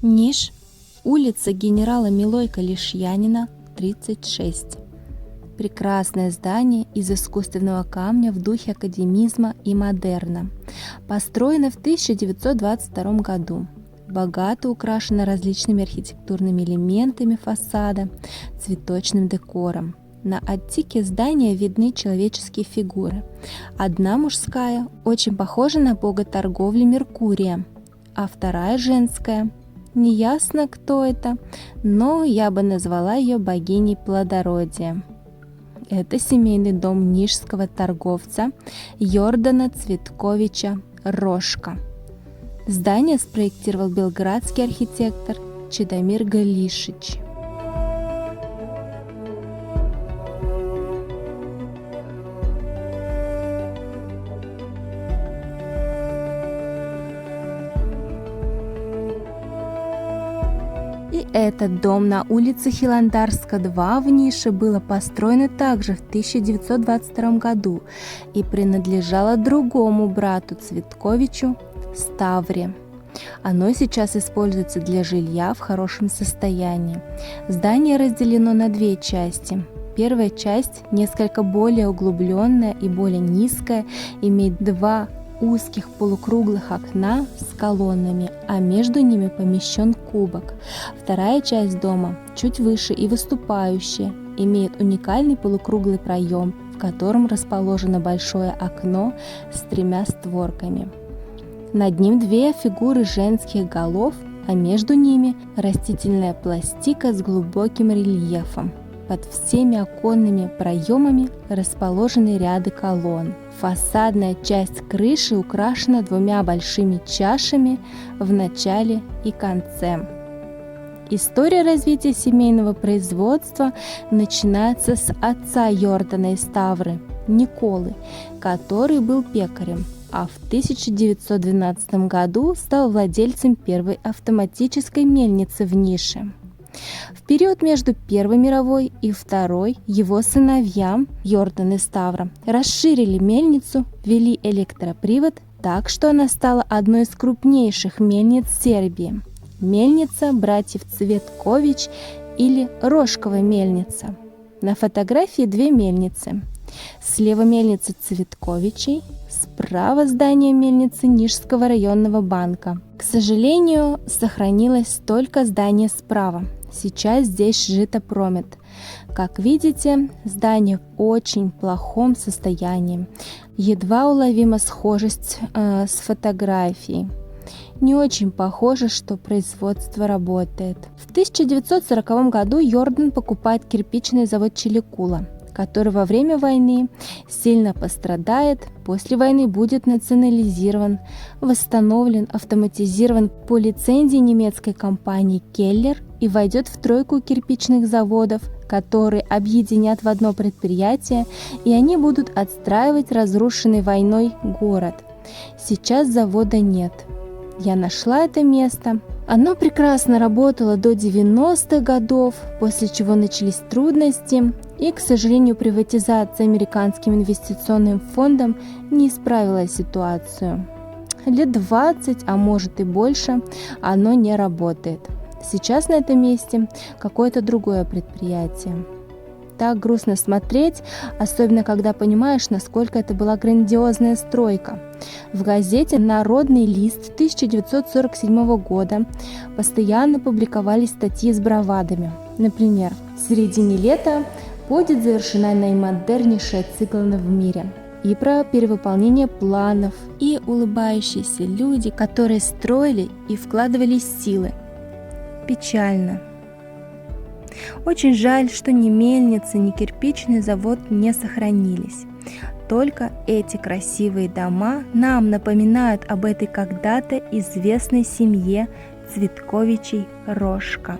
Ниш, улица генерала Милойко Лишьянина, 36. Прекрасное здание из искусственного камня в духе академизма и модерна. Построено в 1922 году. Богато украшено различными архитектурными элементами фасада, цветочным декором. На оттике здания видны человеческие фигуры. Одна мужская, очень похожа на бога торговли Меркурия, а вторая женская. Неясно, кто это, но я бы назвала ее богиней плодородия. Это семейный дом нишского торговца Йордана Цветковича Рожка. Здание спроектировал белградский архитектор Чедомир Галишич. И этот дом на улице Хиландарска, 2 в Нише было построено также в 1922 году и принадлежало другому брату Цветковичу Ставре. Оно сейчас используется для жилья в хорошем состоянии. Здание разделено на 2 части. Первая часть, несколько более углубленная и более низкая, имеет 2 узких полукруглых окна с колоннами, а между ними помещен кубок. Вторая часть дома, чуть выше и выступающая, имеет уникальный полукруглый проем, в котором расположено большое окно с 3 створками. Над ним 2 фигуры женских голов, а между ними растительная пластика с глубоким рельефом. Под всеми оконными проемами расположены ряды колонн. Фасадная часть крыши украшена 2 большими чашами в начале и конце. История развития семейного производства начинается с отца Йордана и Ставры, Николы, который был пекарем, а в 1912 году стал владельцем первой автоматической мельницы в Нише. В период между Первой мировой и Второй его сыновья Йордан и Ставра расширили мельницу, ввели электропривод, так что она стала одной из крупнейших мельниц Сербии. Мельница братьев Цветкович или Рожкова мельница. На фотографии 2 мельницы. Слева мельница Цветковичей, справа здание мельницы Нишского районного банка. К сожалению, сохранилось только здание справа. Сейчас здесь житопромет. Как видите, здание в очень плохом состоянии. Едва уловима схожесть с фотографией. Не очень похоже, что производство работает. В 1940 году Йордан покупает кирпичный завод Чиликула, который во время войны сильно пострадает, после войны будет национализирован, восстановлен, автоматизирован по лицензии немецкой компании Келлер и войдет в тройку кирпичных заводов, которые объединят в одно предприятие, и они будут отстраивать разрушенный войной город. Сейчас завода нет. Я нашла это место. Оно прекрасно работало до 90-х годов, после чего начались трудности, и, к сожалению, приватизация американским инвестиционным фондом не исправила ситуацию. Лет 20, а может и больше, оно не работает. Сейчас на этом месте какое-то другое предприятие. Так грустно смотреть, особенно когда понимаешь, насколько это была грандиозная стройка. В газете «Народный лист» 1947 года постоянно публиковались статьи с бравадами. Например, в середине лета будет завершена наимодернейшая циклона в мире. И про перевыполнение планов, и улыбающиеся люди, которые строили и вкладывали силы. Печально. Очень жаль, что ни мельница, ни кирпичный завод не сохранились. Только эти красивые дома нам напоминают об этой когда-то известной семье Цветковичей Рожка.